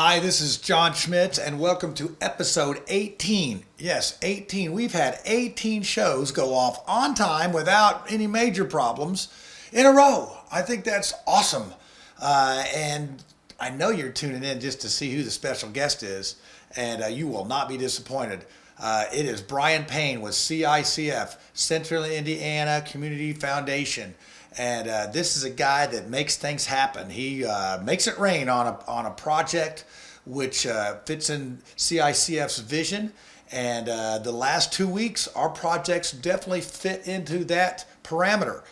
Hi, this is John Schmitz, and welcome to episode 18. Yes, 18. We've had 18 shows go off on time without any major problems in a row. I think that's awesome. And I know you're tuning in just to see who the special guest is, and you will not be disappointed. It is Brian Payne with CICF, Central Indiana Community Foundation. And this is a guy that makes things happen. He makes it rain on a project which fits in CICF's vision. And the last 2 weeks, our projects definitely fit into that parameter.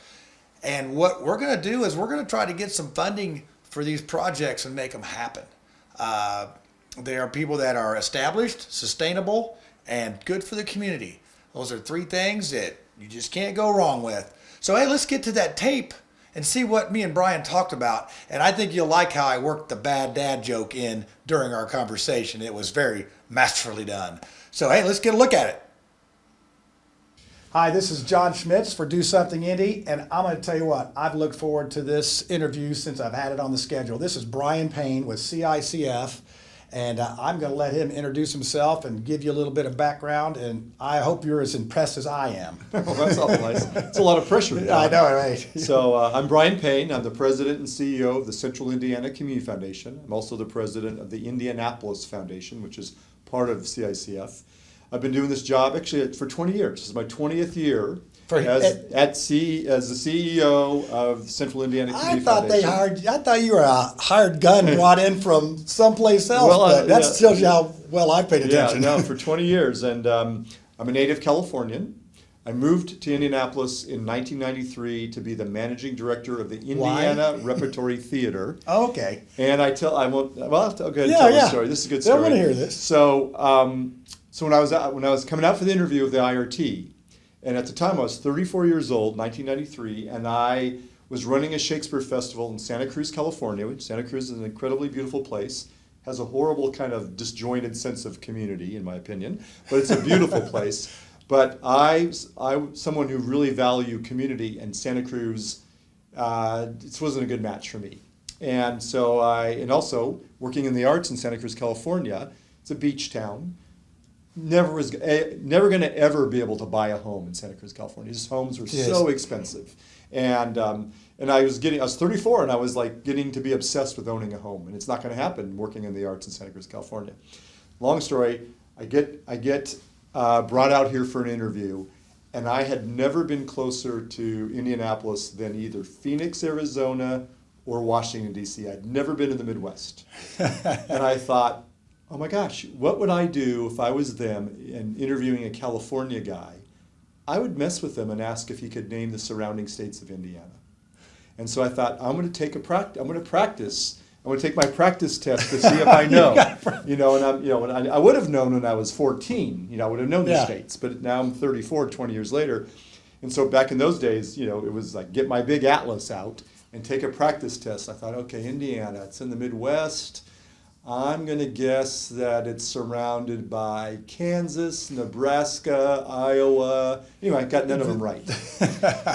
And what we're going to do is we're going to try to get some funding for these projects and make them happen. They are people that are established, sustainable, and good for the community. Those are three things that you just can't go wrong with. So, hey, let's get to that tape and see what me and Brian talked about. And I think you'll like how I worked the bad dad joke in during our conversation. It was very masterfully done. So, hey, let's get a look at it. Hi, this is John Schmitz for Do Something Indie, and I'm going to tell you what, I've looked forward to this interview since I've had it on the schedule. This is Brian Payne with CICF. And I'm going to let him introduce himself and give you a little bit of background. And I hope you're as impressed as I am. Well, that's awful nice. It's a lot of pressure. I know, right? So I'm Brian Payne. I'm the president and CEO of the Central Indiana Community Foundation. I'm also the president of the Indianapolis Foundation, which is part of CICF. I've been doing this job actually for 20 years. This is my 20th year as the CEO of the Central Indiana Community Foundation. I thought you were a hired gun brought in from someplace else. Well, but that shows you how well I paid attention. Yeah, no, for 20 years, and I'm a native Californian. I moved to Indianapolis in 1993 to be the managing director of the Indiana Repertory Theater. Oh, okay. And I'll go ahead and tell the story. This is a good story. I want to hear this. So when I was coming out for the interview of the IRT, and at the time I was 34 years old, 1993, and I was running a Shakespeare festival in Santa Cruz, California. Which Santa Cruz is an incredibly beautiful place. Has a horrible kind of disjointed sense of community, in my opinion, but it's a beautiful place. But I'm someone who really value community, and Santa Cruz, this wasn't a good match for me. And so and also working in the arts in Santa Cruz, California, it's a beach town. Never going to ever be able to buy a home in Santa Cruz, California. Just homes were so expensive, and I was 34, and I was like getting to be obsessed with owning a home, and it's not going to happen working in the arts in Santa Cruz, California. Long story, I get brought out here for an interview, and I had never been closer to Indianapolis than either Phoenix, Arizona, or Washington, D.C. I'd never been in the Midwest, and I thought, oh my gosh, what would I do if I was them and interviewing a California guy? I would mess with him and ask if he could name the surrounding states of Indiana. And so I thought, I'm going to practice. I'm going to take my practice test to see if I know. And I would have known when I was 14. I would have known the states. But now I'm 34, 20 years later. And so back in those days, it was like get my big atlas out and take a practice test. I thought, okay, Indiana, it's in the Midwest. I'm going to guess that it's surrounded by Kansas, Nebraska, Iowa. Anyway, I got none of them right.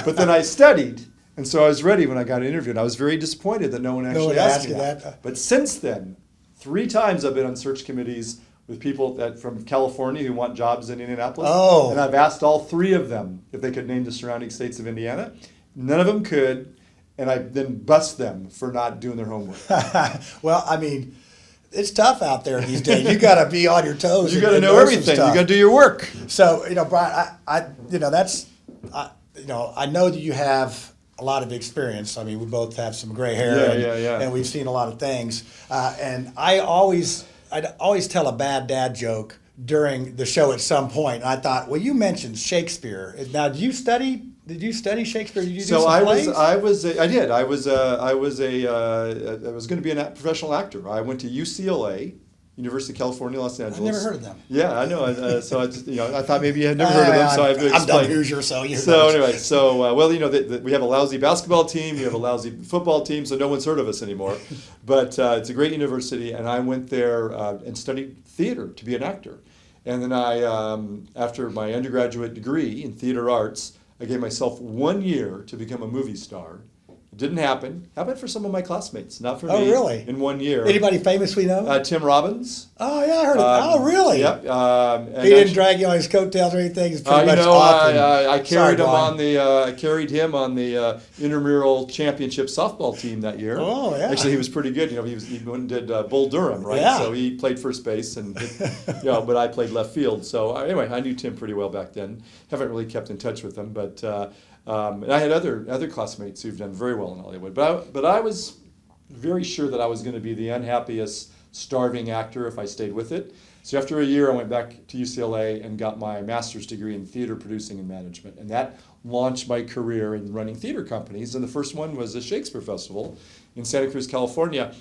But then I studied, and so I was ready when I got interviewed. I was very disappointed that no one actually asked me that. But since then, 3 times I've been on search committees with people from California who want jobs in Indianapolis. Oh. And I've asked all 3 of them if they could name the surrounding states of Indiana. None of them could, and I then bust them for not doing their homework. Well, I mean, it's tough out there these days. You got to be on your toes. You got to know everything. You got to do your work. So, Brian, I know that you have a lot of experience. I mean, we both have some gray hair, and we've seen a lot of things. And I'd always tell a bad dad joke during the show at some point. I thought, well, you mentioned Shakespeare. Now, did you study Shakespeare? Did you do some plays? I did. I was going to be a professional actor. I went to UCLA, University of California, Los Angeles. I've never heard of them. Yeah, I know. I thought maybe you had never heard of them, so I have to explain. I'm done Hoosier, so you. So anyway, we have a lousy basketball team, we have a lousy football team, so no one's heard of us anymore. But it's a great university, and I went there and studied theater to be an actor. And then after my undergraduate degree in theater arts, I gave myself 1 year to become a movie star. It didn't happen. Happened for some of my classmates, not for Oh, me. really? In 1 year. Anybody famous we know? Tim Robbins. Oh, yeah, I heard of Oh, really? Yep. He didn't drag you on his coattails or anything? He's pretty much off. I carried him Brian. on the I carried him on the intramural championship softball team that year. Oh, yeah. Actually, he was pretty good. He went and did Bull Durham, right? Yeah. So he played first base, and but I played left field. So anyway, I knew Tim pretty well back then. Haven't really kept in touch with him, but and I had other classmates who've done very well in Hollywood. But I was very sure that I was going to be the unhappiest starving actor if I stayed with it. So after a year, I went back to UCLA and got my master's degree in theater producing and management. And that launched my career in running theater companies. And the first one was a Shakespeare Festival in Santa Cruz, California.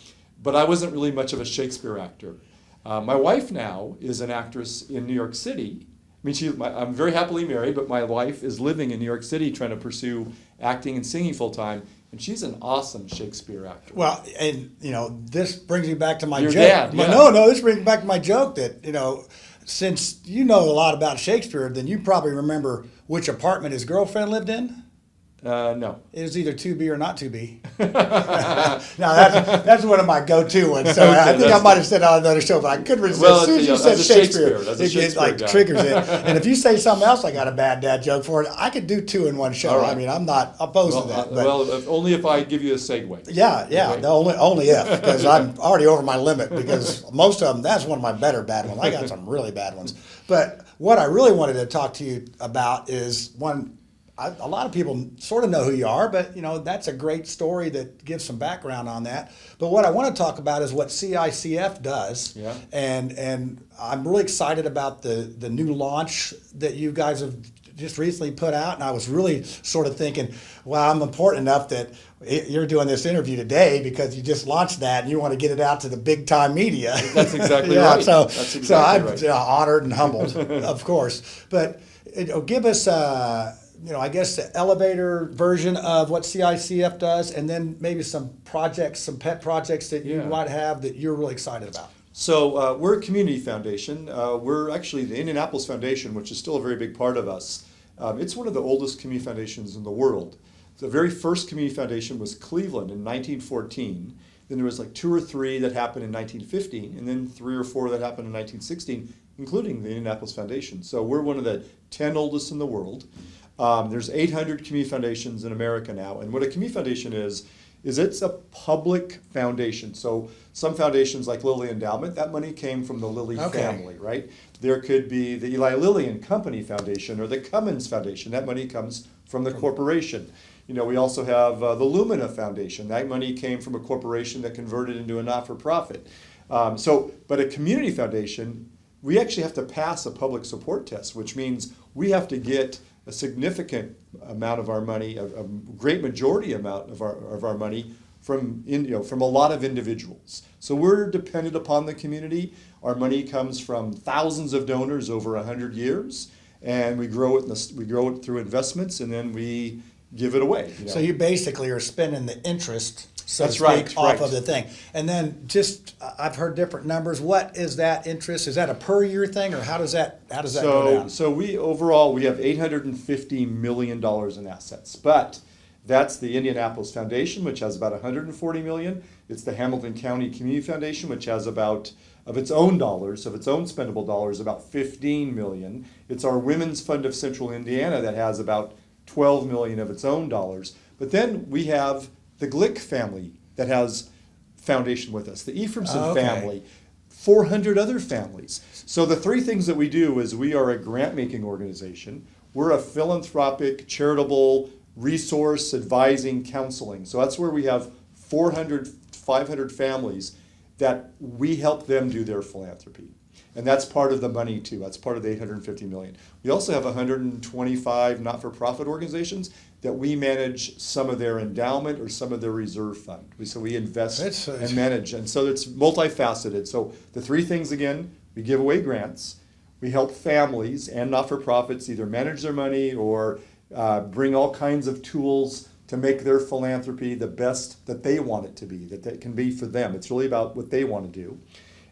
But I wasn't really much of a Shakespeare actor. My wife now is an actress in New York City. I mean, I'm very happily married, but my wife is living in New York City trying to pursue acting and singing full time. And she's an awesome Shakespeare actor. Well, and this brings me back to my Your joke. dad, yeah. No, this brings me back to my joke that since you know a lot about Shakespeare, then you probably remember which apartment his girlfriend lived in. No. It was either 2B or not 2B. Now that's one of my go-to ones. So Okay, I think I that's might have said it on another show, but I couldn't resist. Well, as soon as you said that's a Shakespeare, That's a it Shakespeare guy. triggers it. And if you say something else, I got a bad dad joke for it. I could do two in one show. All right. I mean, I'm not opposed to that. But only if I give you a segue. yeah, Okay. the only if, because I'm already over my limit, because most of them, that's one of my better bad ones. I got some really bad ones. But what I really wanted to talk to you about is a lot of people sort of know who you are, but that's a great story that gives some background on that. But what I want to talk about is what CICF does. Yeah. And I'm really excited about the new launch that you guys have just recently put out. And I was really sort of thinking, well, I'm important enough that you're doing this interview today because you just launched that and you want to get it out to the big time media. That's exactly yeah, right. So, That's exactly so I'm right. honored and humbled, of course. But give us I guess the elevator version of what CICF does, and then maybe some projects, some pet projects that you might have that you're really excited about. So we're a community foundation. We're actually the Indianapolis Foundation, which is still a very big part of us. It's one of the oldest community foundations in the world. The very first community foundation was Cleveland in 1914. Then there was like 2 or 3 that happened in 1915, and then 3 or 4 that happened in 1916, including the Indianapolis Foundation. So we're one of the 10 oldest in the world. There's 800 community foundations in America now, and what a community foundation is it's a public foundation. So some foundations like Lilly Endowment, that money came from the Lilly family, right? There could be the Eli Lilly and Company Foundation or the Cummins Foundation. That money comes from the corporation. We also have the Lumina Foundation. That money came from a corporation that converted into a not-for-profit. But a community foundation, we actually have to pass a public support test, which means we have to get a significant amount of our money, a great majority amount of our money from a lot of individuals. So we're dependent upon the community. Our money comes from thousands of donors over 100 years, and we grow it through investments, and then we give it away. So you basically are spending the interest, so That's to speak, right, off right. of the thing. And then I've heard different numbers. What is that interest? Is that a per year thing, or how does that go down? So we have $850 million in assets, but that's the Indianapolis Foundation, which has about $140 million. It's the Hamilton County Community Foundation, which has about, of its own dollars, of its own spendable dollars, about $15 million. It's our Women's Fund of Central Indiana that has about $12 million of its own dollars. But then we have the Glick family that has foundation with us, the Ephraimson family, 400 other families. So the 3 things that we do is we are a grant-making organization. We're a philanthropic, charitable, resource, advising, counseling. So that's where we have 400, 500 families that we help them do their philanthropy. And that's part of the money too. That's part of the $850 million. We also have 125 not-for-profit organizations that we manage some of their endowment or some of their reserve fund. So we invest and manage. And so it's multifaceted. So the 3 things again, we give away grants. We help families and not-for-profits either manage their money or bring all kinds of tools to make their philanthropy the best that they want it to be, that it can be for them. It's really about what they want to do.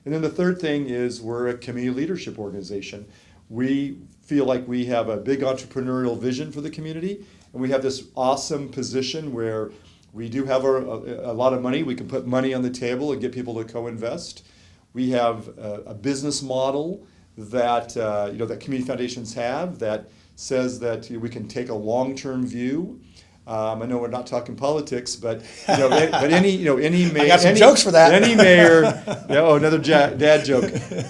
And then the third thing is we're a community leadership organization. We feel like we have a big entrepreneurial vision for the community, and we have this awesome position where We do have a lot of money. We can put money on the table and get people to co-invest. We have a business model that that community foundations have that says that we can take a long-term view. I know we're not talking politics, but any mayor, I got some jokes for that. Any mayor, another dad joke.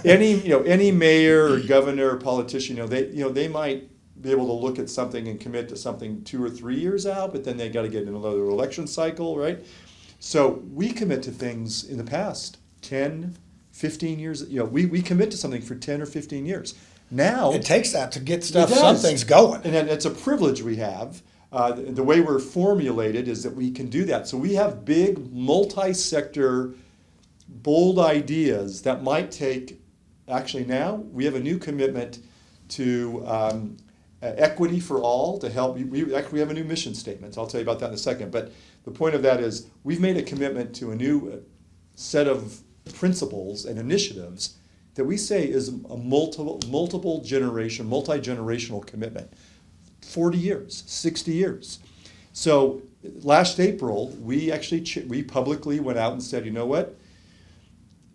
Any mayor or governor or politician, they might be able to look at something and commit to something 2 or 3 years out, but then they got to get in another election cycle, right? So we commit to things in the past 10, 15 years. We commit to something for 10 or 15 years. Now it takes that to get some things going, and it's a privilege we have. The way we're formulated is that we can do that. So we have big, multi-sector, bold ideas that might take. Actually, now we have a new commitment to equity for all to help. We have a new mission statement. I'll tell you about that in a second. But the point of that is we've made a commitment to a new set of principles and initiatives that we say is a multi-generational commitment. 40 years, 60 years. So last April, we publicly went out and said, you know what?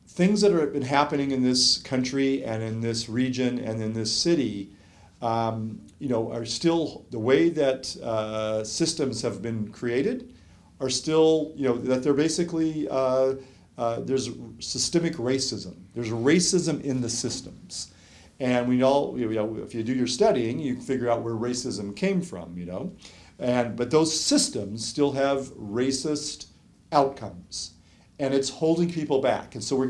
Things that have been happening in this country and in this region and in this city are still the way that systems have been created are still, that they're basically, there's systemic racism. There's racism in the systems. And we all, if you do your studying, you figure out where racism came from, but those systems still have racist outcomes. And it's holding people back. And so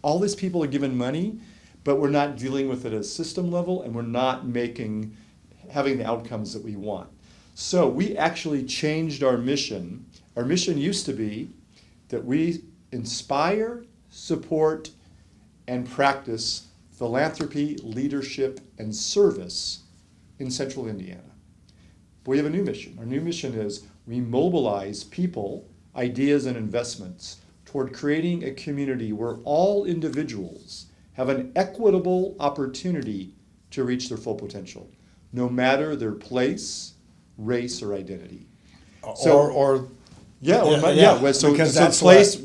all these people are given money, but we're not dealing with it at a system level, and we're not having the outcomes that we want. So we actually changed our mission. Our mission used to be that we inspire, support, and practice philanthropy, leadership, and service in central Indiana. But we have a new mission. Our new mission is we mobilize people, ideas, and investments toward creating a community where all individuals have an equitable opportunity to reach their full potential, no matter their place, race, or identity. So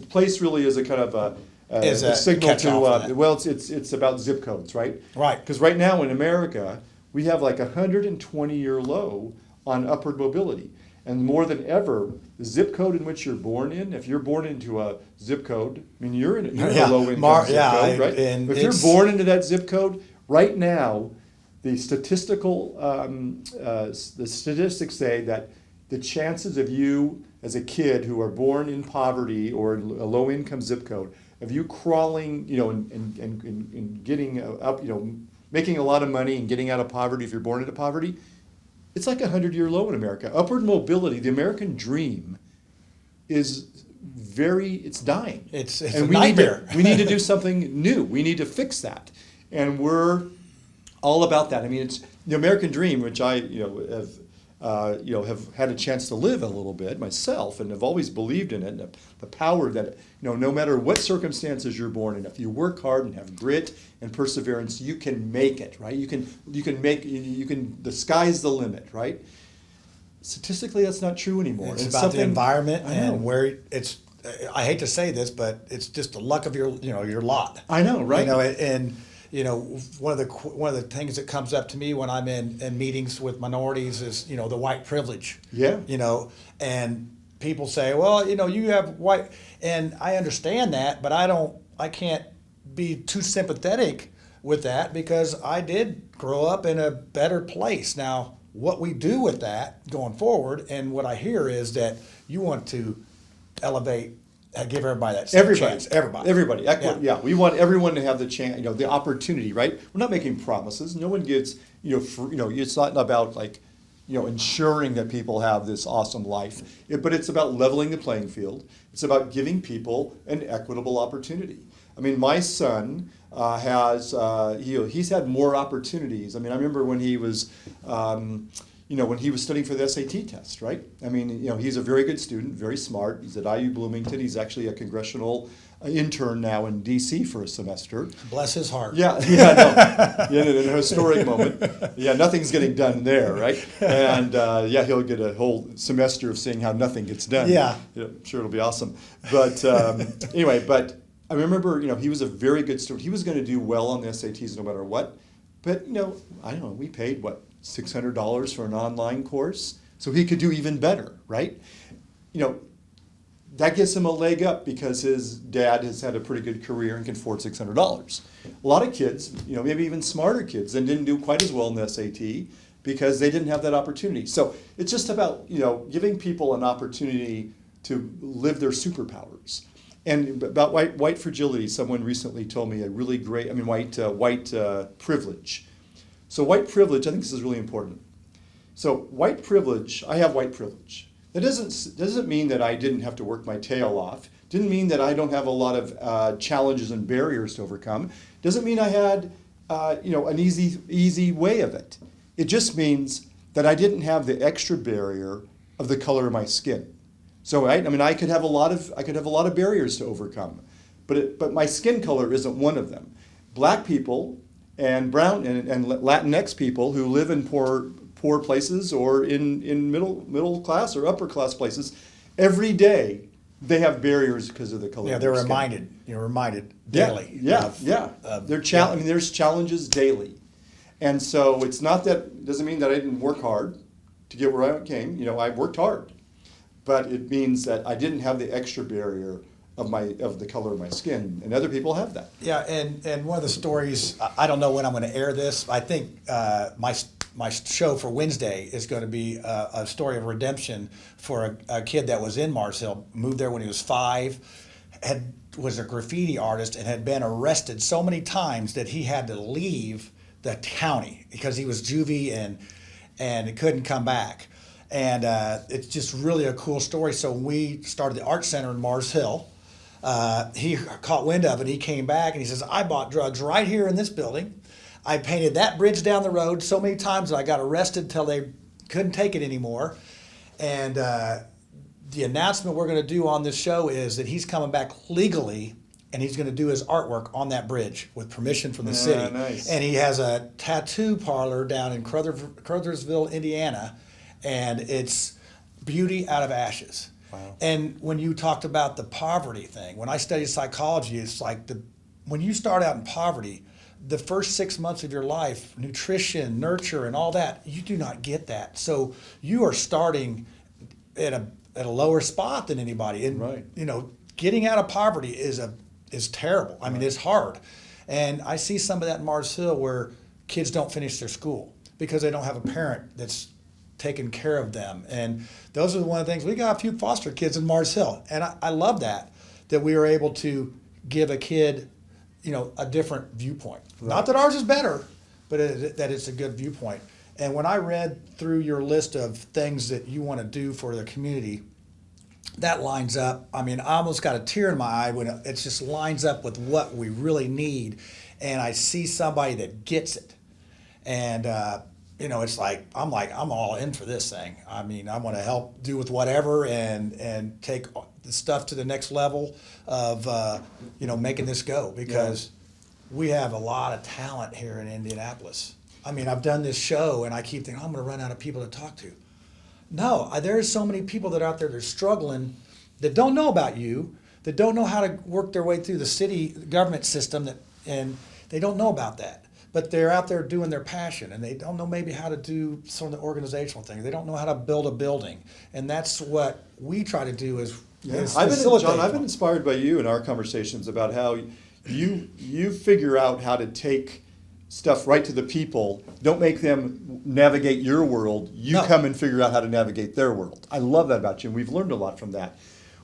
place really is a kind of a signal to it's about zip codes, right? Right. Because right now in America we have like 120-year low on upward mobility, and more than ever, the zip code in which you're born in. If you're born into a zip code, I mean you're in a low income zip code, right? If you're born into that zip code right now, the statistics say that the chances of you as a kid who are born in poverty or in a low income zip code, of you crawling, and getting up, making a lot of money and getting out of poverty if you're born into poverty, it's like 100-year low in America. Upward mobility, the American dream, is it's dying. It's a nightmare. We need to do something new. We need to fix that, and we're all about that. I mean, it's the American dream, which I have had a chance to live a little bit myself, and have always believed in it. And the power that no matter what circumstances you're born in, if you work hard and have grit and perseverance, you can make it. Right? The sky's the limit. Right? Statistically, that's not true anymore. It's about the environment and where it's. I hate to say this, but it's just the luck of your lot. I know, right? One of the things that comes up to me when I'm in meetings with minorities is the white privilege. Yeah. And people say, well, you have white, and I understand that, but I can't be too sympathetic with that because I did grow up in a better place. Now, what we do with that going forward, and what I hear is that you want to elevate. Give everybody that same chance. Everybody. Yeah, we want everyone to have the chance, the opportunity, right? We're not making promises. No one gets, it's not about ensuring that people have this awesome life. But it's about leveling the playing field. It's about giving people an equitable opportunity. I mean, my son he's had more opportunities. I mean, I remember when he was, when he was studying for the SAT test, right? I mean, he's a very good student, very smart. He's at IU Bloomington. He's actually a congressional intern now in D.C. for a semester. Bless his heart. Yeah, no. Yeah, in a historic moment. Yeah, nothing's getting done there, right? And he'll get a whole semester of seeing how nothing gets done. Yeah. I'm sure it'll be awesome. But anyway, I remember, he was a very good student. He was going to do well on the SATs no matter what. But, I don't know, we paid, $600 for an online course? So he could do even better, right? That gives him a leg up because his dad has had a pretty good career and can afford $600. A lot of kids, maybe even smarter kids, and didn't do quite as well in the SAT because they didn't have that opportunity. So it's just about, giving people an opportunity to live their superpowers. And about white fragility, someone recently told me a really great, white privilege. So white privilege, I think this is really important. So white privilege, I have white privilege. That doesn't mean that I didn't have to work my tail off. Didn't mean that I don't have a lot of challenges and barriers to overcome. Doesn't mean I had an easy way of it. It just means that I didn't have the extra barrier of the color of my skin. So I could have a lot of barriers to overcome, but my skin color isn't one of them. Black people and brown and Latinx people who live in poor places or in middle class or upper class places, every day they have barriers because of the color. Yeah, of they're their skin. reminded. You're reminded daily. There's challenges daily, and so it's not that doesn't mean that I didn't work hard to get where I came. I worked hard, but it means that I didn't have the extra barrier of the color of my skin, and other people have that. Yeah, and one of the stories, I don't know when I'm going to air this. I think my show for Wednesday is going to be a story of redemption for a kid that was in Mars Hill, moved there when he was 5, was a graffiti artist and had been arrested so many times that he had to leave the county because he was juvie and couldn't come back. And it's just really a cool story. So when we started the art center in Mars Hill, he caught wind of it. He came back and he says, I bought drugs right here in this building. I painted that bridge down the road so many times that I got arrested until they couldn't take it anymore. And the announcement we're going to do on this show is that he's coming back legally and he's going to do his artwork on that bridge with permission from the city. Nice. And he has a tattoo parlor down in Crothersville, Indiana, and it's beauty out of ashes. Wow. And when you talked about the poverty thing, when I studied psychology, it's like when you start out in poverty, the first 6 months of your life, nutrition, nurture, and all that, you do not get that. So you are starting at a lower spot than anybody. And right. Getting out of poverty is terrible. I mean, it's hard. And I see some of that in Mars Hill where kids don't finish their school because they don't have a parent that's taking care of them. And those are one of the things. We got a few foster kids in Mars Hill. And I love that we were able to give a kid a different viewpoint. Right. Not that ours is better, but that it's a good viewpoint. And when I read through your list of things that you want to do for the community, that lines up. I mean, I almost got a tear in my eye when it just lines up with what we really need. And I see somebody that gets it. And, it's like I'm all in for this thing. I mean, I want to help do with whatever and take the stuff to the next level of, making this go because we have a lot of talent here in Indianapolis. I mean, I've done this show and I keep thinking, I'm going to run out of people to talk to. No, there's so many people that are out there that are struggling that don't know about you, that don't know how to work their way through the city government system, and they don't know about that. But they're out there doing their passion, and they don't know maybe how to do some of the organizational things. They don't know how to build a building, and that's what we try to do is facilitate. John, I've been inspired by you in our conversations about how you figure out how to take stuff right to the people. Don't make them navigate your world. You come and figure out how to navigate their world. I love that about you, and we've learned a lot from that.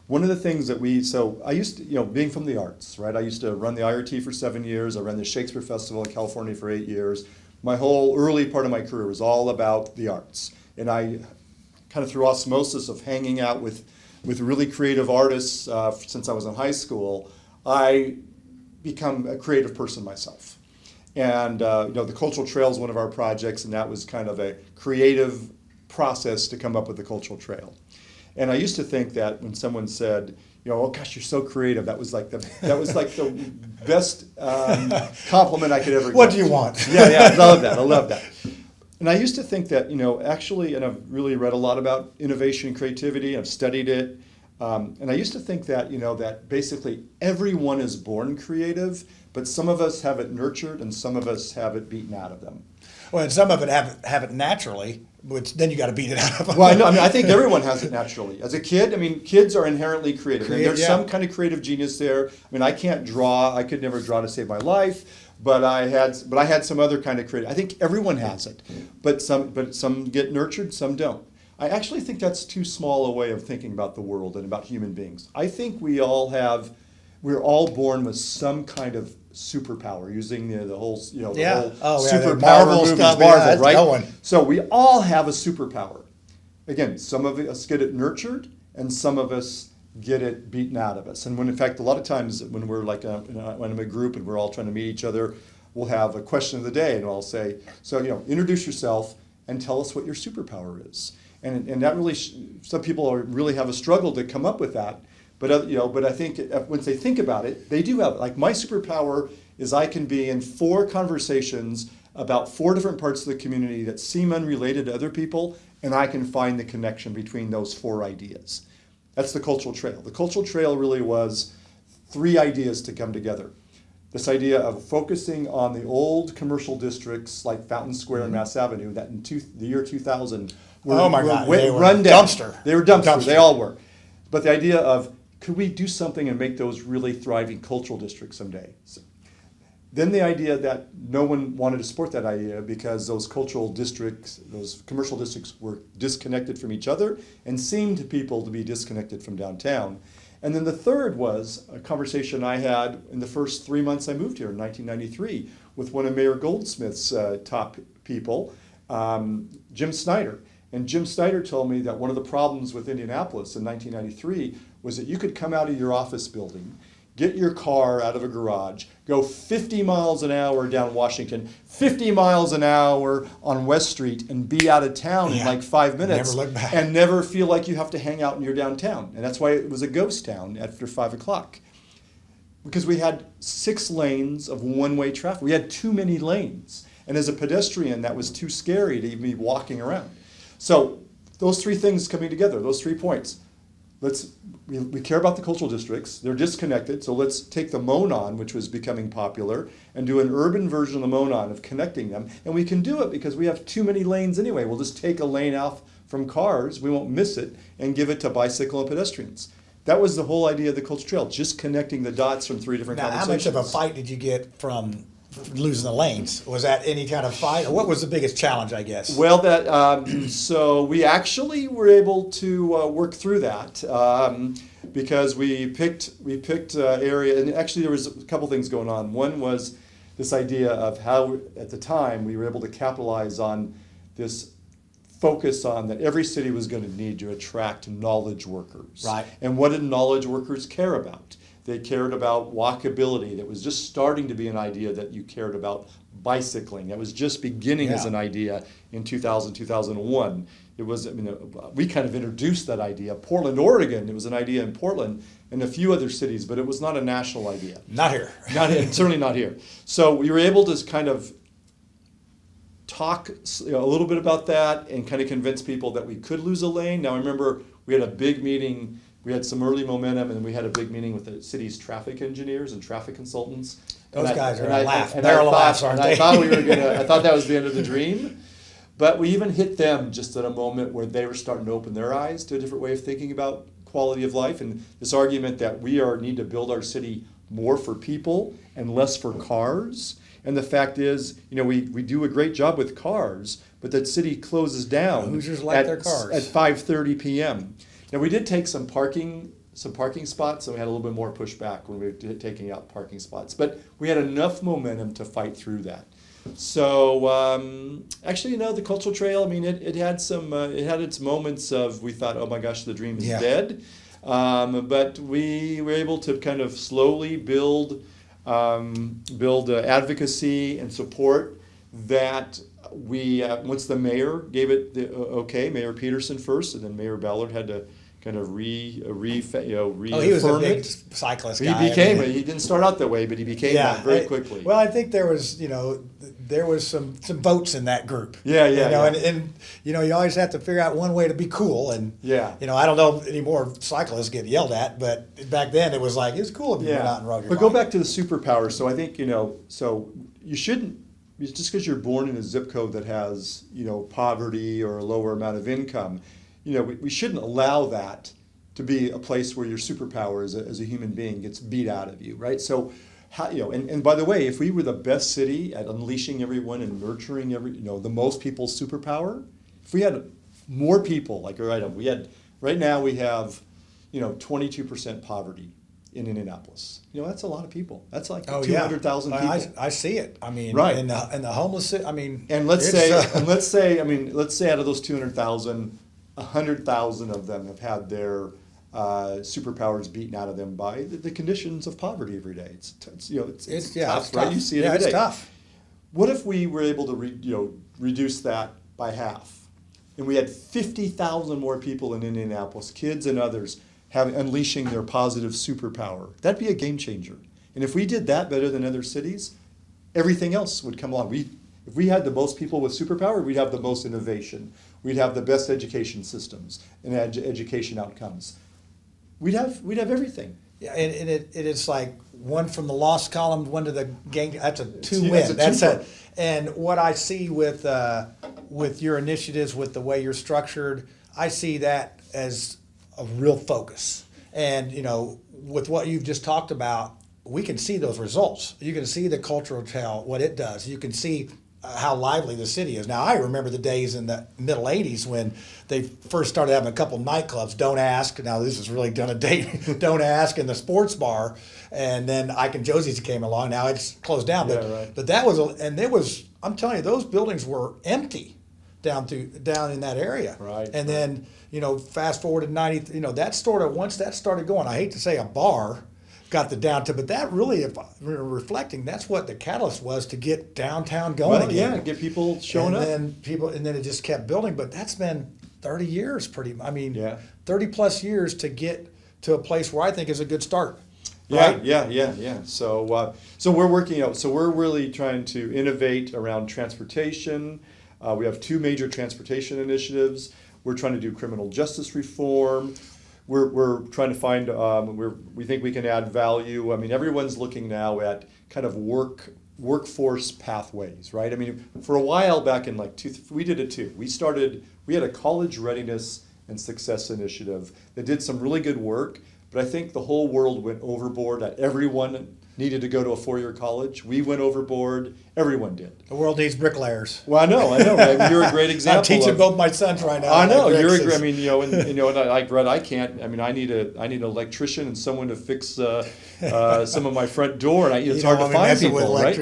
One of the things that I used to, being from the arts, right? I used to run the IRT for 7 years. I ran the Shakespeare Festival in California for 8 years. My whole early part of my career was all about the arts. And I kind of through osmosis of hanging out with really creative artists since I was in high school, I become a creative person myself. And the Cultural Trail is one of our projects, and that was kind of a creative process to come up with the Cultural Trail. And I used to think that when someone said, oh gosh, you're so creative. That was like the best compliment I could ever get. What do you want? Yeah, I love that. I love that. And I used to think that, actually, and I've really read a lot about innovation and creativity. I've studied it. And I used to think that, that basically everyone is born creative, but some of us have it nurtured and some of us have it beaten out of them. Well, and some of it have it naturally, which then you got to beat it out of them. Well, I think everyone has it naturally. As a kid, kids are inherently creative. And there's yeah. some kind of creative genius there. I can't draw. I could never draw to save my life, but I had some other kind of creative. I think everyone has it, but some get nurtured, some don't. I actually think that's too small a way of thinking about the world and about human beings. I think we're all born with some kind of superpower, using the whole superpower Marvel movies, stuff, Marvel, right? Going. So we all have a superpower. Again, some of us get it nurtured, and some of us get it beaten out of us. And in fact, a lot of times when we're when I'm a group and we're all trying to meet each other, we'll have a question of the day, and I'll say, so introduce yourself and tell us what your superpower is. And that really, some people really have a struggle to come up with that. But I think once they think about it, they do have it. Like my superpower is I can be in 4 conversations about 4 different parts of the community that seem unrelated to other people, and I can find the connection between those 4 ideas. That's the cultural trail. The cultural trail really was 3 ideas to come together. This idea of focusing on the old commercial districts like Fountain Square and Mass Avenue that in the year 2000 were run down. Dumpster. They were dumpster. They all were. But the idea of, could we do something and make those really thriving cultural districts someday? So, then the idea that no one wanted to support that idea because those cultural districts, those commercial districts were disconnected from each other and seemed to people to be disconnected from downtown. And then the third was a conversation I had in the first 3 months I moved here in 1993 with one of Mayor Goldsmith's top people, Jim Snyder. And Jim Snyder told me that one of the problems with Indianapolis in 1993 was that you could come out of your office building, get your car out of a garage, go 50 miles an hour down Washington, 50 miles an hour on West Street, and be out of town in like 5 minutes. Never look back. And never feel like you have to hang out in your downtown. And that's why it was a ghost town after 5 o'clock. Because we had 6 lanes of one-way traffic. We had too many lanes. And as a pedestrian, that was too scary to even be walking around. So those 3 things coming together, those 3 points. We care about the cultural districts. They're disconnected, so let's take the Monon, which was becoming popular, and do an urban version of the Monon of connecting them. And we can do it because we have too many lanes anyway. We'll just take a lane off from cars, we won't miss it, and give it to bicycle and pedestrians. That was the whole idea of the cultural trail, just connecting the dots from 3 different conversations. How much of a fight did you get from losing the lanes? Was that any kind of fight, or what was the biggest challenge, I guess? Well, so we actually were able to work through that because we picked area, and actually there was a couple things going on. One was this idea of how, at the time, we were able to capitalize on this focus on that every city was going to need to attract knowledge workers. Right. And what did knowledge workers care about? They cared about walkability. That was just starting to be an idea that you cared about bicycling. That was just beginning as an idea in 2000, 2001. It was, we kind of introduced that idea. Portland, Oregon, it was an idea in Portland and a few other cities, but it was not a national idea. Not here. Not here, certainly not here. So we were able to kind of talk a little bit about that and kind of convince people that we could lose a lane. Now, I remember we had a big meeting. We had some early momentum, and we had a big meeting with the city's traffic engineers and traffic consultants. Those guys are a laugh. They're laughs, aren't they? I thought that was the end of the dream. But we even hit them just at a moment where they were starting to open their eyes to a different way of thinking about quality of life, and this argument that we need to build our city more for people and less for cars. And the fact is, we do a great job with cars, but that city closes down Hoosiers like their cars. At 5:30 p.m. Now, we did take some parking spots, and we had a little bit more pushback when we were taking out parking spots. But we had enough momentum to fight through that. So actually, the cultural trail, it had its moments of, we thought, oh my gosh, the dream is dead. But we were able to kind of slowly build advocacy and support that we, once the mayor gave it the okay, Mayor Peterson first, and then Mayor Ballard had to kind of Oh, he was a reaffirm big it. cyclist He guy. I became mean, it. He didn't start out that way, but he became that very quickly. Well, I think there was, there was some votes in that group. Yeah, yeah. And you always have to figure out one way to be cool. And Yeah. I don't know if any more cyclists get yelled at, but back then it was like it was cool if you went out and rode your But bike. go back to the superpower. So I think so you shouldn't just because you're born in a zip code that has poverty or a lower amount of income, we shouldn't allow that to be a place where your superpower as a human being gets beat out of you, right? So, and by the way, if we were the best city at unleashing everyone and nurturing the most people's superpower, if we had more people, like right now we have 22% poverty in Indianapolis. That's a lot of people. That's like 200,000 people. I see it. I mean, right. in the homeless, I mean, and let's say out of those 200,000, 100,000 of them have had their superpowers beaten out of them by the conditions of poverty every day. It's tough, right? You see it every day. It's tough. What if we were able to reduce that by half, and we had 50,000 more people in Indianapolis, kids and others, unleashing their positive superpower? That'd be a game changer. And if we did that better than other cities, everything else would come along. If we had the most people with superpower, we'd have the most innovation. We'd have the best education systems and education outcomes. We'd have everything. Yeah, and it's like one from the lost column, one to the gang. That's a two Yeah, win. that's a twofer. And what I see with your initiatives, with the way you're structured, I see that as a real focus. And with what you've just talked about, we can see those results. You can see the cultural tell, what it does. You can see how lively the city is. Now, I remember the days in the middle 80s when they first started having a couple nightclubs, Don't Ask. Now, this is really done a date, Don't Ask, and the sports bar. And then Ike and Josie's came along. Now it's closed down. But that was, I'm telling you, those buildings were empty down in that area. Right. And then, fast forward to 90, once that started going, I hate to say a bar got the downtown, but that really, if we're reflecting, that's what the catalyst was to get downtown going again. Yeah, get people showing up. And then it just kept building. But that's been 30 years, 30 plus years to get to a place where I think is a good start. Right? Yeah. So we're working. So we're really trying to innovate around transportation. We have two major transportation initiatives. We're trying to do criminal justice reform. We're trying to find, we think we can add value. I mean, everyone's looking now at kind of workforce pathways, right? I mean, for a while back in we did it too. We had a college readiness and success initiative that did some really good work, but I think the whole world went overboard that everyone needed to go to a four-year college. We went overboard. Everyone did. The world needs bricklayers. Well, I know. I mean, you're a great example. I'm teaching both my sons right now. I know. I mean, and like Brett, I can't. I mean, I need an electrician and someone to fix some of my front door, and it's hard to find people, right?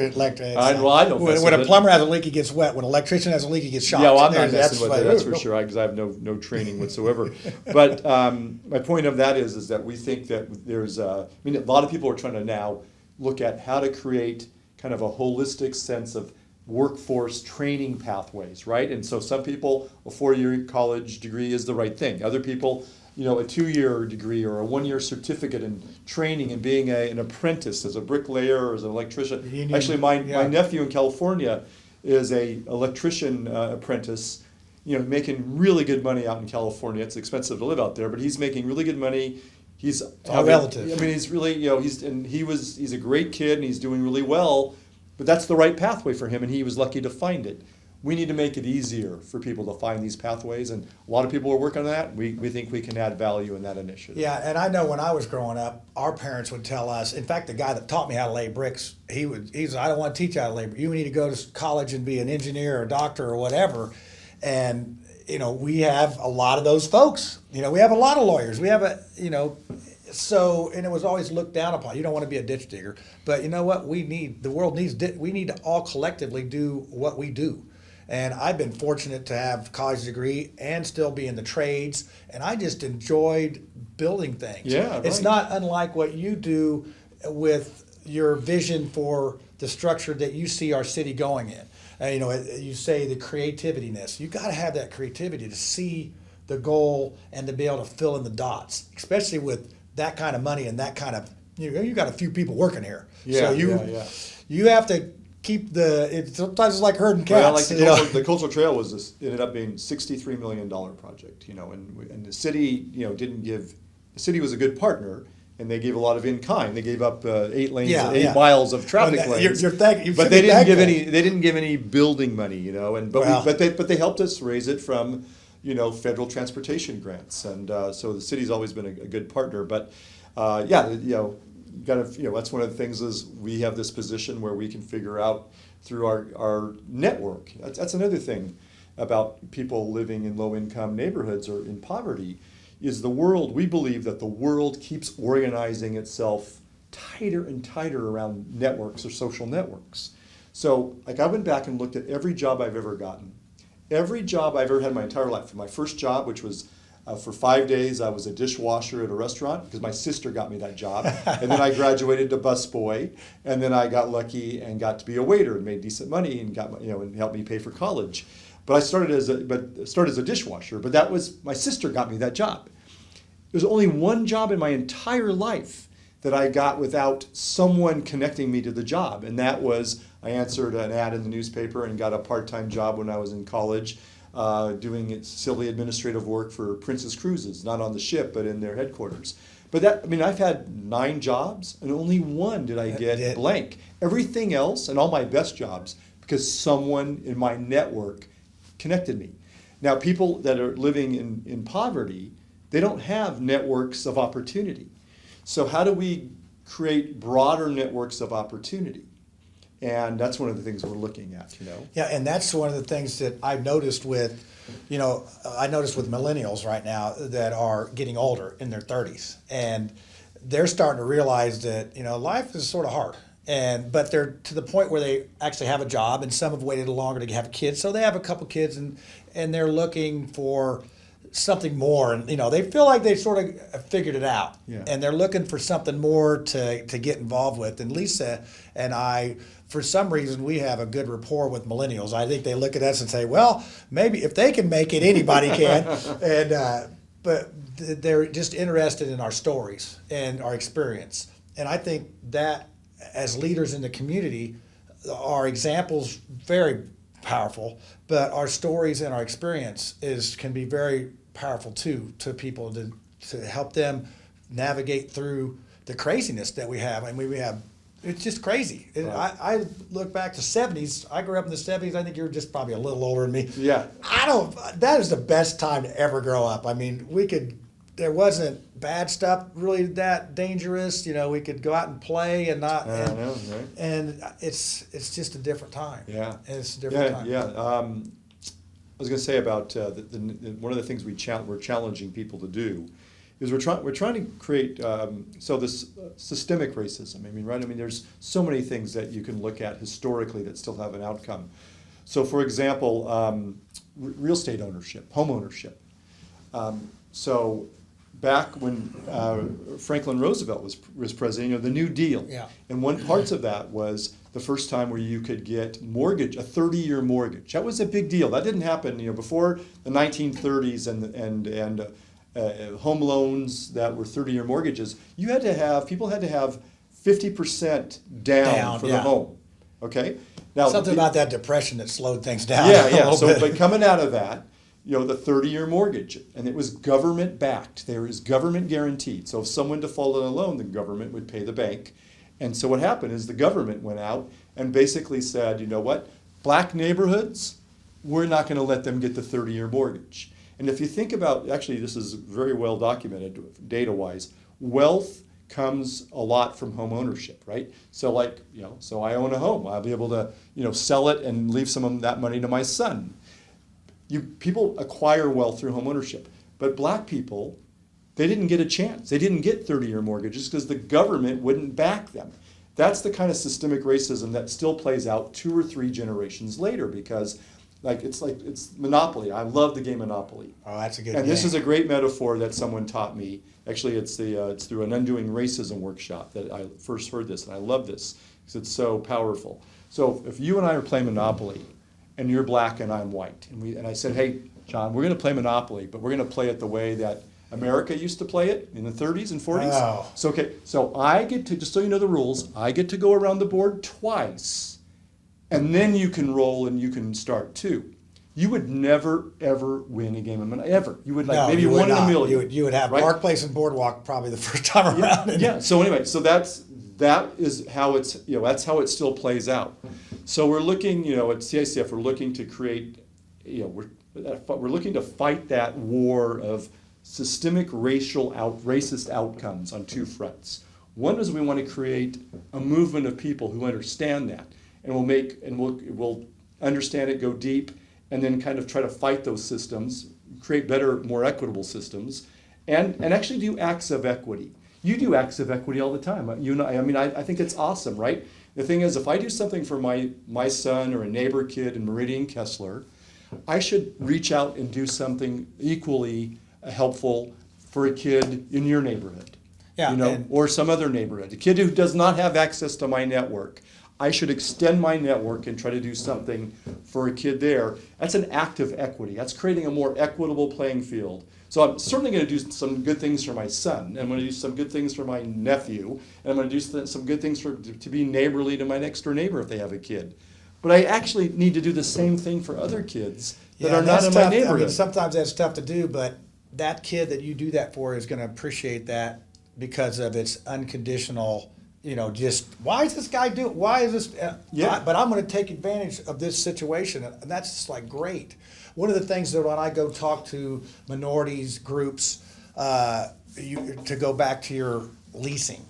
I know. When a plumber has a leak, he gets wet. When an electrician has a leak, he gets shocked. Yeah, well, I'm not messing with it. That's for sure. Because I have no training whatsoever. But my point of that is that we think that there's. I mean, a lot of people are trying to now look at how to create kind of a holistic sense of workforce training pathways, right? And so some people, a four-year college degree is the right thing. Other people, a two-year degree or a one-year certificate in training and being an apprentice as a bricklayer or as an electrician. Actually, my nephew in California is a electrician apprentice, making really good money out in California. It's expensive to live out there, but he's making really good money. He's relative. I mean, he's really, he's a great kid and he's doing really well, but that's the right pathway for him, and he was lucky to find it. We need to make it easier for people to find these pathways, and a lot of people are working on that. We think we can add value in that initiative. Yeah, and I know when I was growing up, our parents would tell us. In fact, the guy that taught me how to lay bricks, he's I don't want to teach you how to lay bricks. You need to go to college and be an engineer or a doctor or whatever, and. We have a lot of those folks. We have a lot of lawyers. We have and it was always looked down upon. You don't want to be a ditch digger. But you know what? We need to all collectively do what we do. And I've been fortunate to have a college degree and still be in the trades. And I just enjoyed building things. Yeah, right. It's not unlike what you do with your vision for the structure that you see our city going in. You say the creativeness. You got to have that creativity to see the goal and to be able to fill in the dots, especially with that kind of money and that kind of, you got a few people working here. Yeah, so you have to keep sometimes it's like herding cats. Well, like the Cultural Trail ended up being $63 million project, and the city, didn't give, the city was a good partner, and they gave a lot of in kind. They gave up 8 lanes, 8 miles of traffic lanes. But they didn't give any building money, but they helped us raise it from, federal transportation grants, and so the city's always been a good partner. But that's one of the things is we have this position where we can figure out through our network. That's another thing about people living in low-income neighborhoods or in poverty, is we believe that the world keeps organizing itself tighter and tighter around networks or social networks. So I went back and looked at every job I've ever gotten. Every job I've ever had in my entire life. From my first job, which was for 5 days, I was a dishwasher at a restaurant because my sister got me that job. And then I graduated to busboy, and then I got lucky and got to be a waiter and made decent money and got and helped me pay for college. But I started as a dishwasher. But that was my sister got me that job. There's only one job in my entire life that I got without someone connecting me to the job, and that was I answered an ad in the newspaper and got a part-time job when I was in college. Doing silly administrative work for Princess Cruises, not on the ship, but in their headquarters. But I've had 9 jobs, and only one did I get blank. Everything else, and all my best jobs, because someone in my network connected me. Now, people that are living in poverty, they don't have networks of opportunity. So how do we create broader networks of opportunity? And that's one of the things we're looking at, Yeah, and that's one of the things that I've noticed with millennials right now that are getting older in their 30s. And they're starting to realize that, life is sort of hard. But they're to the point where they actually have a job, and some have waited longer to have kids. So they have a couple kids, and they're looking for something more, and they feel like they sort of figured it out, and they're looking for something more to get involved with. And Lisa and I, for some reason, we have a good rapport with millennials. I think they look at us and say, well, maybe if they can make it, anybody can. But they're just interested in our stories and our experience. And I think that as leaders in the community, our examples very powerful, but our stories and our experience can be very powerful too to people to help them navigate through the craziness that we have. I mean, it's just crazy. Right. I look back to 70s. I grew up in the 70s. I think you're just probably a little older than me. Yeah. That is the best time to ever grow up. I mean, there wasn't bad stuff really that dangerous. We could go out and play and not. I know, right? And it's just a different time. Yeah. It's a different time. Yeah. I was going to say about one of the things we're challenging people to do is we're trying to create this systemic racism. I mean, right? I mean, there's so many things that you can look at historically that still have an outcome. So, for example, real estate ownership, home ownership. So back when Franklin Roosevelt was president, the New Deal. Yeah. And one parts of that was the first time where you could get a 30-year mortgage. That was a big deal. That didn't happen, before the 1930s and home loans that were 30-year mortgages. People had to have 50% down for the home. Okay. Now something about that depression that slowed things down. Yeah. But coming out of that, the 30-year mortgage, and it was government backed. There is government guaranteed. So if someone defaulted on a loan, the government would pay the bank. And so what happened is the government went out and basically said, you know what, black neighborhoods, we're not going to let them get the 30-year mortgage. And if you think about, actually this is very well documented data-wise, wealth comes a lot from home ownership, right? So so I own a home. I'll be able to, sell it and leave some of that money to my son. People acquire wealth through home ownership. But black people, they didn't get a chance. They didn't get 30-year mortgages because the government wouldn't back them. That's the kind of systemic racism that still plays out 2 or 3 generations later because it's Monopoly. I love the game Monopoly. Oh, that's a good And game. this is a great metaphor that someone taught me. Actually, it's through an Undoing Racism workshop that I first heard this, and I love this because it's so powerful. So if you and I are playing Monopoly, and you're black and I'm white. And I said, hey, John, we're going to play Monopoly, but we're going to play it the way that America used to play it in the 30s and 40s. Oh. So I get to, just so you know the rules, I get to go around the board twice, and then you can roll and you can start too. You would never, ever win a game of Monopoly, ever. You would No, maybe you would one in a not. million. You would have right? Park Place and Boardwalk probably the first time around. Yeah. So anyway, so that is how it's, that's how it still plays out. So we're looking, at CICF, we're looking to create, we're looking to fight that war of systemic racist outcomes on two fronts. One is we want to create a movement of people who understand that, and we'll understand it, go deep, and then kind of try to fight those systems, create better, more equitable systems, and actually do acts of equity. You do acts of equity all the time. I think it's awesome, right? The thing is, if I do something for my son or a neighbor kid in Meridian Kessler, I should reach out and do something equally helpful for a kid in your neighborhood, or some other neighborhood. A kid who does not have access to my network, I should extend my network and try to do something for a kid there. That's an act of equity. That's creating a more equitable playing field. So I'm certainly going to do some good things for my son, and I'm going to do some good things for my nephew, and I'm going to do some good things to be neighborly to my next door neighbor if they have a kid. But I actually need to do the same thing for other kids that are not in my neighborhood. I mean, sometimes that's tough to do, but that kid that you do that for is going to appreciate that because of its unconditional, just why is this guy doing? Why is this? But I'm going to take advantage of this situation, and that's just like great. One of the things that when I go talk to minorities groups, to go back to your leasing,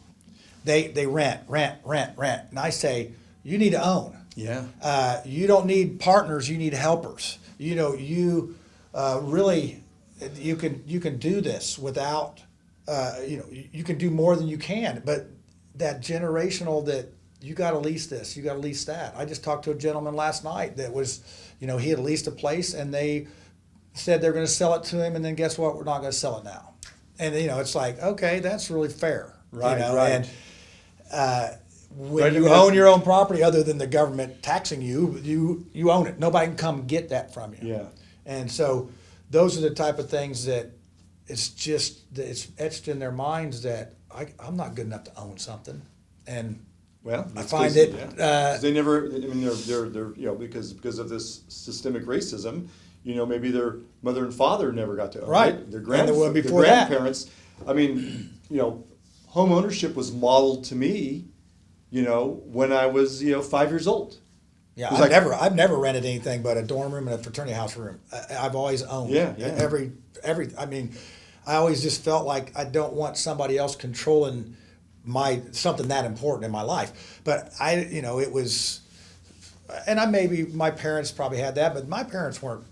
they rent, and I say you need to own. Yeah. You don't need partners. You need helpers. Really, you can do this without. You can do more than you can, but that generational that you got to lease this, you got to lease that. I just talked to a gentleman last night that was, he had leased a place and they said they're going to sell it to him, and then guess what? We're not going to sell it now. And it's like, okay, that's really fair, right? Right. And when you own your own property, other than the government taxing you own it. Nobody can come get that from you. Yeah. And so those are the type of things that it's etched in their minds that I'm not good enough to own something, and well, I find it. They never. I mean, they're because of this systemic racism. Maybe their mother and father never got to own it. Their grandparents. I mean, home ownership was modeled to me, when I was 5 years old. Yeah, I've never rented anything but a dorm room and a fraternity house room. I've always owned. Yeah. Every. I mean, I always just felt like I don't want somebody else controlling something that important in my life. But it was, and maybe my parents probably had that, but my parents weren't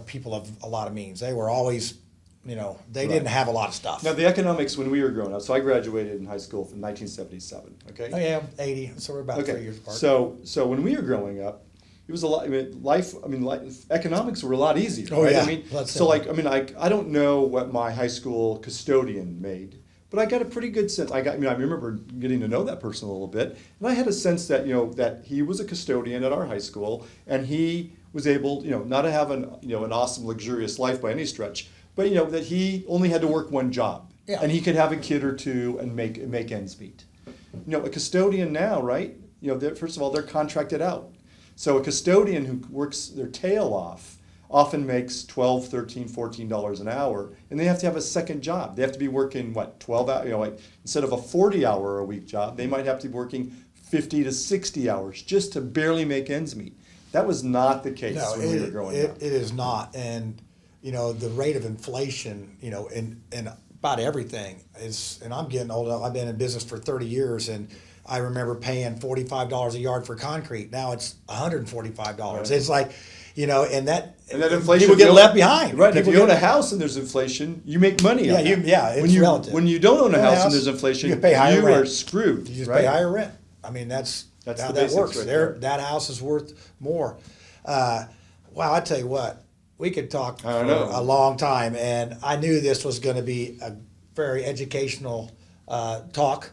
people of a lot of means. They were always, they didn't have a lot of stuff. Now the economics when we were growing up. So I graduated in high school from 1977. Okay. Oh yeah, 80. So we're about 3 years apart. So when we were growing up, it was a lot. Economics were a lot easier. Oh right? yeah. I don't know what my high school custodian made, but I got a pretty good sense. I remember getting to know that person a little bit, and I had a sense that that he was a custodian at our high school, and he was able, not to have an awesome luxurious life by any stretch, but that he only had to work one job, and he could have a kid or two and make ends meet. A custodian now, right? First of all, they're contracted out. So a custodian who works their tail off often makes $12, $13, $14 an hour, and they have to have a second job. They have to be working 12 hours, instead of a 40-hour-a-week job, they might have to be working 50 to 60 hours just to barely make ends meet. That was not the case when we were growing up. It is not, and the rate of inflation, in about everything is, and I'm getting old. I've been in business for 30 years, and I remember paying $45 a yard for concrete. Now it's $145. Right. It's like, and that inflation, people get left behind. Right. If you own a house and there's inflation, you make money on that. It's relative. When you don't own a house and there's inflation, you pay higher rent. Are screwed. You just pay higher rent. I mean, that's how that works. Right that house is worth more. Wow, I tell you what, we could talk for a long time, and I knew this was going to be a very educational talk.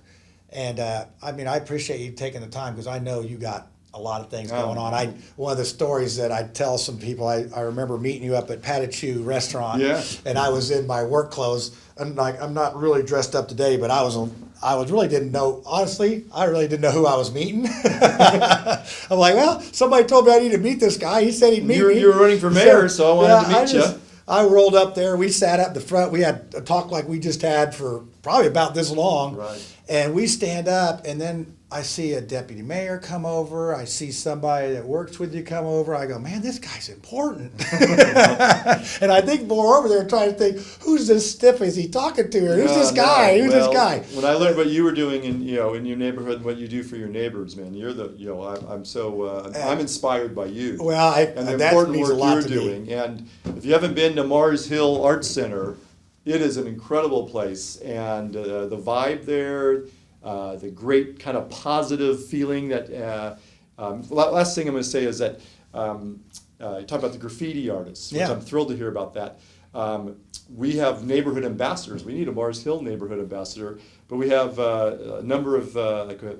And I appreciate you taking the time, because I know you got a lot of things going on. One of the stories that I tell some people, I remember meeting you up at Patachou restaurant, and I was in my work clothes, and I'm not really dressed up today, but I really didn't know, honestly, I really didn't know who I was meeting. I'm like, well, somebody told me I need to meet this guy. He said he'd meet me. You were running for mayor, so I wanted to meet you. I rolled up there. We sat up the front. We had a talk like we just had for probably about this long. Right. And we stand up, and then I see a deputy mayor come over. I see somebody that works with you come over. I go, man, this guy's important. And I think more over there trying to think, who's this stiff? Is he talking to her? Who's this guy? Who's this guy? When I learned what you were doing in your neighborhood and what you do for your neighbors, man, I'm inspired by you. Well, and the that important means work a lot you're to doing. me. And if you haven't been to Mars Hill Arts Center, it is an incredible place, and the vibe there, the great kind of positive feeling that. Last thing I'm going to say is that you talk about the graffiti artists, which I'm thrilled to hear about that. We have neighborhood ambassadors. We need a Mars Hill neighborhood ambassador, but we have a number of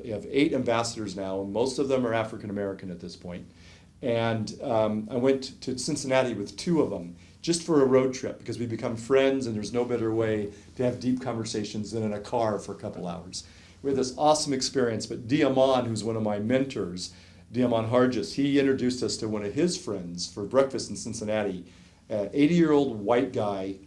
we have 8 ambassadors now, and most of them are African American at this point. And I went to Cincinnati with 2 of them, just for a road trip, because we become friends, and there's no better way to have deep conversations than in a car for a couple hours. We had this awesome experience, but Diamond, who's one of my mentors, Diamond Hargis, he introduced us to one of his friends for breakfast in Cincinnati, an 80-year-old white guy,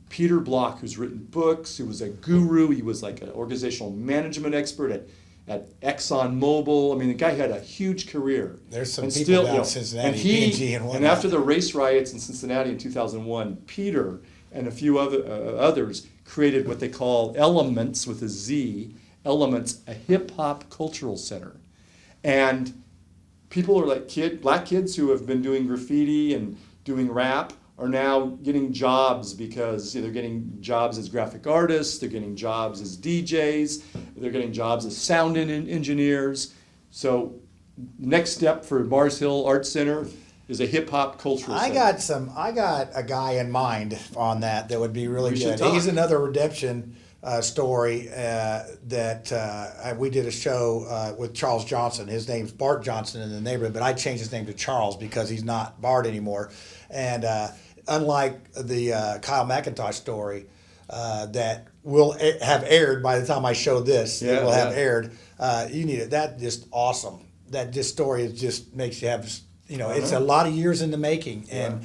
Peter Block, who's written books, who was a guru. He was like an organizational management expert at ExxonMobil. I mean, the guy had a huge career. There's some people down in Cincinnati, P&G and whatnot. And after the race riots in Cincinnati in 2001, Peter and a few others created what they call Elements, with a Z, Elements, a hip-hop cultural center. And people are like black kids who have been doing graffiti and doing rap are now getting jobs because they're getting jobs as graphic artists, they're getting jobs as DJs, they're getting jobs as sound engineers. So next step for Mars Hill Arts Center is a hip hop cultural center. I got a guy in mind on that would be really good. Talk. He's another redemption story that we did a show with Charles Johnson. His name's Bart Johnson in the neighborhood, but I changed his name to Charles because he's not Bart anymore. And unlike the Kyle McIntosh story that will have aired by the time I show this, it will have aired. You need it. That just awesome. That just story just makes you have, it's a lot of years in the making, and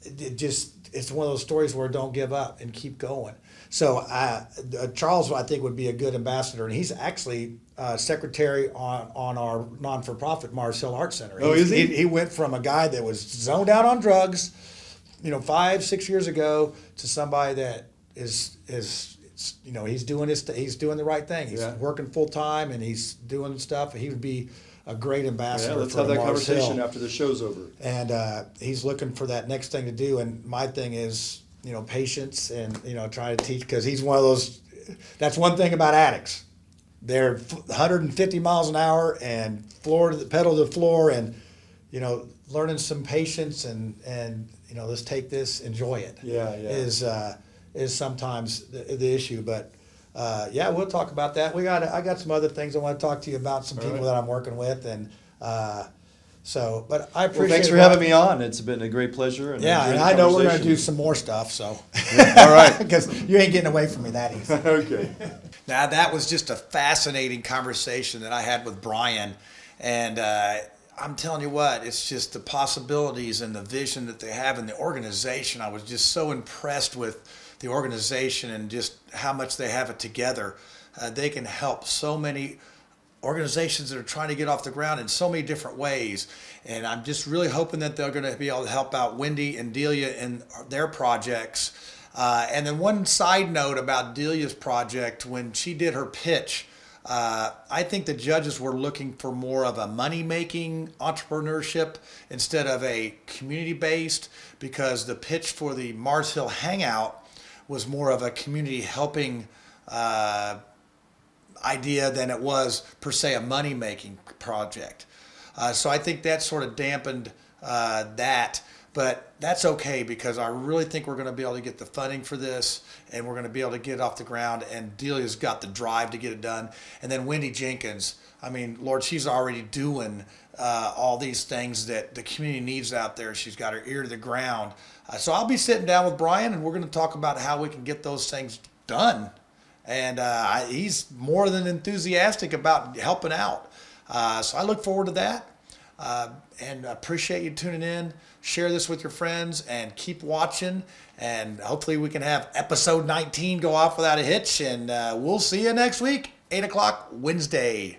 it's one of those stories where don't give up and keep going. So Charles, I think, would be a good ambassador, and he's actually secretary on our non-for-profit Mars Hill Arts Center. Oh, is he? He went from a guy that was zoned out on drugs, 5-6 years ago, to somebody that is he's doing the right thing. He's working full time and he's doing stuff. He would be a great ambassador. Yeah, let's for have that Mars conversation Hill. after the show's over. And he's looking for that next thing to do. And my thing is, patience and, trying to teach, because he's one of those, that's one thing about addicts. They're 150 miles an hour and pedal to the floor and, learning some patience and let's take this, enjoy it. Is sometimes the issue. But we'll talk about that. I got some other things I want to talk to you about, some people that I'm working with, and but I appreciate. Well, thanks for having me on. It's been a great pleasure. And I know we're going to do some more stuff. So, all right, because you ain't getting away from me that easy. Okay. Now that was just a fascinating conversation that I had with Brian, and I'm telling you what, it's just the possibilities and the vision that they have in the organization. I was just so impressed with the organization and just how much they have it together. They can help so many organizations that are trying to get off the ground in so many different ways. And I'm just really hoping that they're going to be able to help out Wendy and Delia in their projects. And then one side note about Delia's project, when she did her pitch, I think the judges were looking for more of a money-making entrepreneurship instead of a community-based, because the pitch for the Mars Hill Hangout was more of a community helping idea than it was per se a money-making project. So I think that sort of dampened that. But that's okay, because I really think we're going to be able to get the funding for this, and we're going to be able to get it off the ground, and Delia's got the drive to get it done. And then Wendy Jenkins, I mean, Lord, she's already doing all these things that the community needs out there. She's got her ear to the ground. So I'll be sitting down with Brian, and we're going to talk about how we can get those things done. And he's more than enthusiastic about helping out. So I look forward to that. And appreciate you tuning in. Share this with your friends and keep watching. And hopefully we can have episode 19 go off without a hitch. And we'll see you next week, 8 o'clock Wednesday.